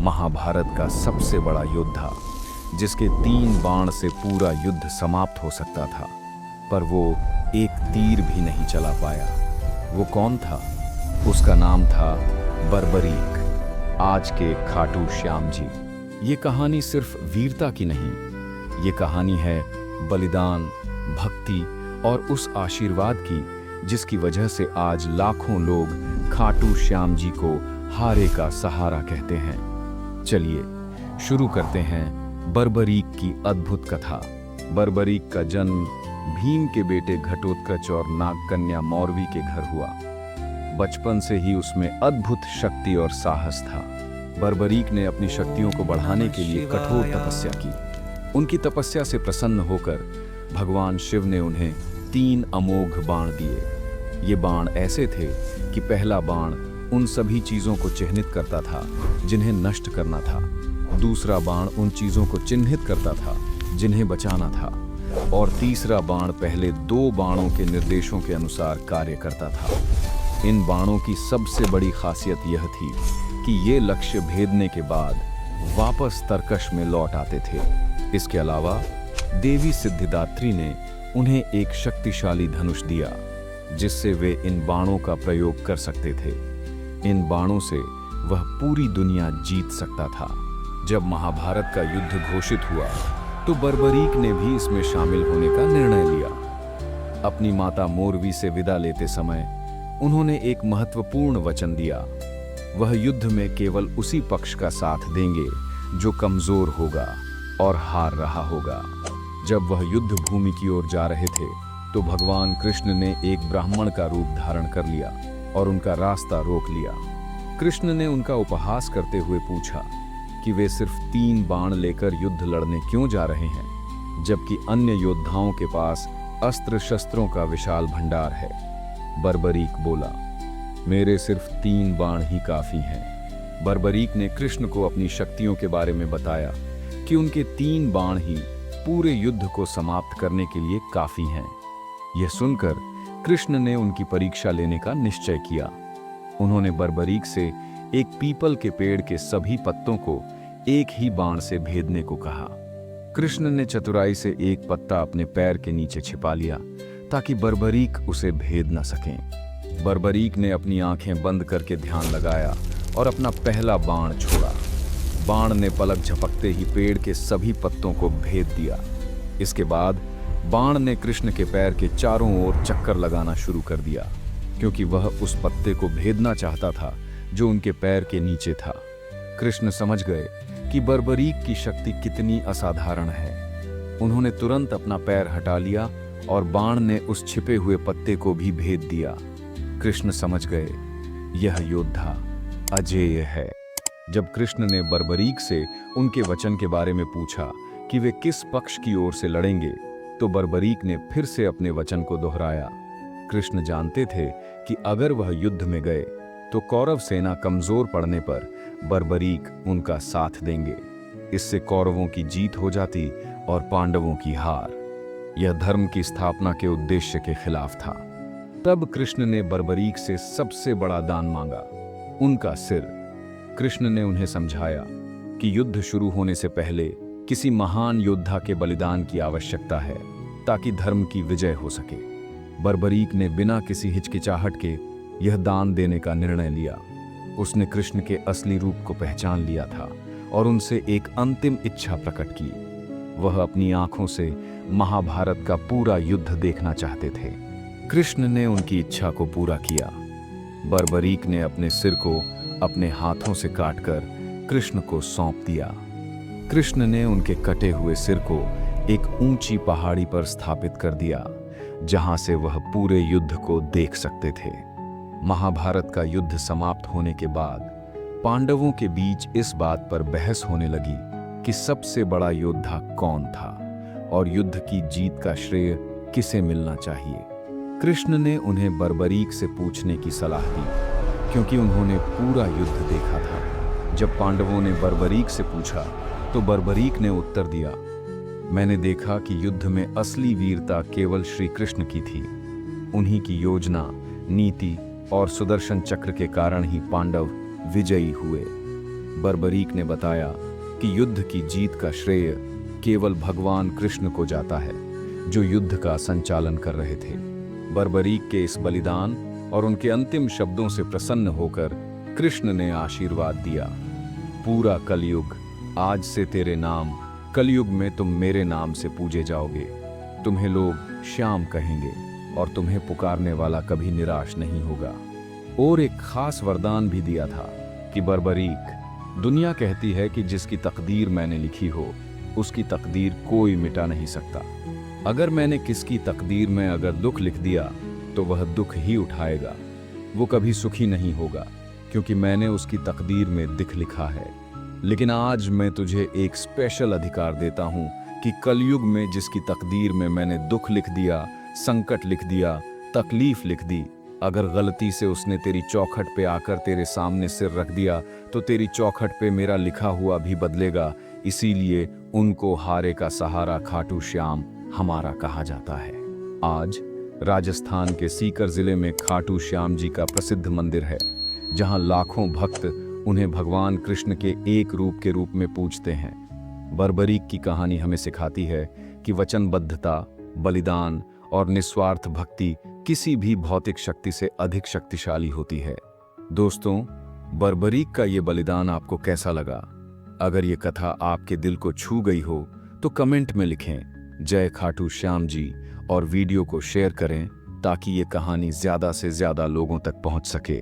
महाभारत का सबसे बड़ा योद्धा, जिसके 3 बाण से पूरा युद्ध समाप्त हो सकता था, पर वो एक तीर भी नहीं चला पाया। वो कौन था? उसका नाम था बर्बरीक, आज के खाटू श्याम जी। ये कहानी सिर्फ वीरता की नहीं, ये कहानी है बलिदान, भक्ति और उस आशीर्वाद की जिसकी वजह से आज लाखों लोग खाटू श्याम जी को हारे का सहारा कहते हैं। चलिए शुरू करते हैं बर्बरीक की अद्भुत कथा। बर्बरीक का जन्म भीम के बेटे घटोत्कच और नागकन्या मौरवी के घर हुआ। बचपन से ही उसमें अद्भुत शक्ति और साहस था। बर्बरीक ने अपनी शक्तियों को बढ़ाने के लिए कठोर तपस्या की। उनकी तपस्या से प्रसन्न होकर भगवान शिव ने उन्हें 3 अमोघ बाण दिए। ये बाण ऐसे थे कि पहला बाण उन सभी चीजों को चिह्नित करता था जिन्हें नष्ट करना था, दूसरा बाण उन चीजों को चिन्हित करता था जिन्हें बचाना था, और तीसरा बाण पहले 2 बाणों के निर्देशों के अनुसार कार्य करता था। इन बाणों की सबसे बड़ी खासियत यह थी कि ये लक्ष्य भेदने के बाद वापस तरकश में लौट आते थे। इसके अलावा देवी सिद्धिदात्री ने उन्हें एक शक्तिशाली धनुष दिया, जिससे वे इन बाणों का प्रयोग कर सकते थे। इन बाणों से वह पूरी दुनिया जीत सकता था। जब महाभारत का युद्ध घोषित हुआ तो बर्बरीक ने भी इसमें शामिल होने का निर्णय लिया। अपनी माता मोरवी से विदा लेते समय उन्होंने एक महत्वपूर्ण वचन दिया। वह युद्ध में केवल उसी पक्ष का साथ देंगे जो कमजोर होगा और हार रहा होगा। जब वह युद्ध भूमि की ओर जा रहे थे तो भगवान कृष्ण ने एक ब्राह्मण का रूप धारण कर लिया और उनका रास्ता रोक लिया। कृष्ण ने उनका उपहास करते हुए पूछा कि वे सिर्फ 3 बाण लेकर युद्ध लड़ने क्यों जा रहे हैं, जबकि अन्य योद्धाओं के पास अस्त्र शस्त्रों का विशाल भंडार है। बर्बरीक बोला, मेरे सिर्फ 3 बाण ही काफी हैं। बर्बरीक ने कृष्ण को अपनी शक्तियों के बारे में बताया कि उनके 3 बाण ही पूरे युद्ध को समाप्त करने के लिए काफी हैं। यह सुनकर कृष्ण ने उनकी परीक्षा लेने का निश्चय किया। उन्होंने बर्बरीक से एक पीपल के पेड़ के सभी पत्तों को एक ही बाण से भेदने को कहा। कृष्ण ने चतुराई से एक पत्ता अपने पैर के नीचे छिपा लिया ताकि बर्बरीक उसे भेद न सकें। बर्बरीक ने अपनी आंखें बंद करके ध्यान लगाया और अपना पहला बाण छोड़ा। बाण ने पलक झपकते ही पेड़ के सभी पत्तों को भेद दिया। इसके बाद बाण ने कृष्ण के पैर के चारों ओर चक्कर लगाना शुरू कर दिया, क्योंकि वह उस पत्ते को भेदना चाहता था जो उनके पैर के नीचे था। कृष्ण समझ गए कि बर्बरीक की शक्ति कितनी असाधारण है। उन्होंने तुरंत अपना पैर हटा लिया और बाण ने उस छिपे हुए पत्ते को भी भेद दिया। कृष्ण समझ गए, यह योद्धा अजेय है। जब कृष्ण ने बर्बरीक से उनके वचन के बारे में पूछा कि वे किस पक्ष की ओर से लड़ेंगे, तो बर्बरीक ने फिर से अपने वचन को दोहराया। कृष्ण जानते थे कि अगर वह युद्ध में गए तो कौरव सेना कमजोर पड़ने पर बर्बरीक उनका साथ देंगे। इससे कौरवों की जीत हो जाती और पांडवों की हार। यह धर्म की स्थापना के उद्देश्य के खिलाफ था। तब कृष्ण ने बर्बरीक से सबसे बड़ा दान मांगा, उनका सिर। कृष्ण ने उन्हें समझाया कि युद्ध शुरू होने से पहले किसी महान योद्धा के बलिदान की आवश्यकता है ताकि धर्म की विजय हो सके। बर्बरीक ने बिना किसी हिचकिचाहट के यह दान देने का निर्णय लिया। उसने कृष्ण के असली रूप को पहचान लिया था और उनसे एक अंतिम इच्छा प्रकट की। वह अपनी आंखों से महाभारत का पूरा युद्ध देखना चाहते थे। कृष्ण ने उनकी इच्छा को पूरा किया। बर्बरीक ने अपने सिर को अपने हाथों से काटकर कृष्ण को सौंप दिया। कृष्ण ने उनके कटे हुए सिर को एक ऊंची पहाड़ी पर स्थापित कर दिया, जहां से वह पूरे युद्ध को देख सकते थे। महाभारत का युद्ध समाप्त होने के बाद पांडवों के बीच इस बात पर बहस होने लगी कि सबसे बड़ा योद्धा कौन था और युद्ध की जीत का श्रेय किसे मिलना चाहिए। कृष्ण ने उन्हें बर्बरीक से पूछने की सलाह दी, क्योंकि उन्होंने पूरा युद्ध देखा था। जब पांडवों ने बर्बरीक से पूछा तो बर्बरीक ने उत्तर दिया, मैंने देखा कि युद्ध में असली वीरता केवल श्री कृष्ण की थी। उन्हीं की योजना, नीति और सुदर्शन चक्र के कारण ही पांडव विजयी हुए। बर्बरीक ने बताया कि युद्ध की जीत का श्रेय केवल भगवान कृष्ण को जाता है, जो युद्ध का संचालन कर रहे थे। बर्बरीक के इस बलिदान और उनके अंतिम शब्दों से प्रसन्न होकर कृष्ण ने आशीर्वाद दिया, पूरा कलयुग आज से तेरे नाम, कलयुग में तुम मेरे नाम से पूजे जाओगे। तुम्हें लोग श्याम कहेंगे और तुम्हें पुकारने वाला कभी निराश नहीं होगा। और एक खास वरदान भी दिया था कि बर्बरीक, दुनिया कहती है कि जिसकी तकदीर मैंने लिखी हो उसकी तकदीर कोई मिटा नहीं सकता। अगर मैंने किसकी तकदीर में अगर दुख लिख दिया तो वह दुख ही उठाएगा, वो कभी सुखी नहीं होगा, क्योंकि मैंने उसकी तकदीर में दुख लिखा है। लेकिन आज मैं तुझे एक स्पेशल अधिकार देता हूं कि कलयुग में जिसकी तकदीर में मैंने दुख लिख दिया, संकट लिख दिया, तकलीफ लिख दी, अगर गलती से उसने तेरी चौखट पे आकर तेरे सामने सिर रख दिया तो तेरी चौखट पे मेरा लिखा हुआ भी बदलेगा। इसीलिए उनको हारे का सहारा खाटू श्याम हमारा कहा जाता है। आज राजस्थान के सीकर जिले में खाटू श्याम जी का प्रसिद्ध मंदिर है, जहां लाखों भक्त उन्हें भगवान कृष्ण के एक रूप के रूप में पूजते हैं। बर्बरीक की कहानी हमें सिखाती है कि वचनबद्धता, बलिदान और निस्वार्थ भक्ति किसी भी भौतिक शक्ति से अधिक शक्तिशाली होती है। दोस्तों, बर्बरीक का ये बलिदान आपको कैसा लगा? अगर ये कथा आपके दिल को छू गई हो तो कमेंट में लिखें जय खाटू श्याम जी और वीडियो को शेयर करें ताकि ये कहानी ज़्यादा से ज़्यादा लोगों तक पहुंच सके।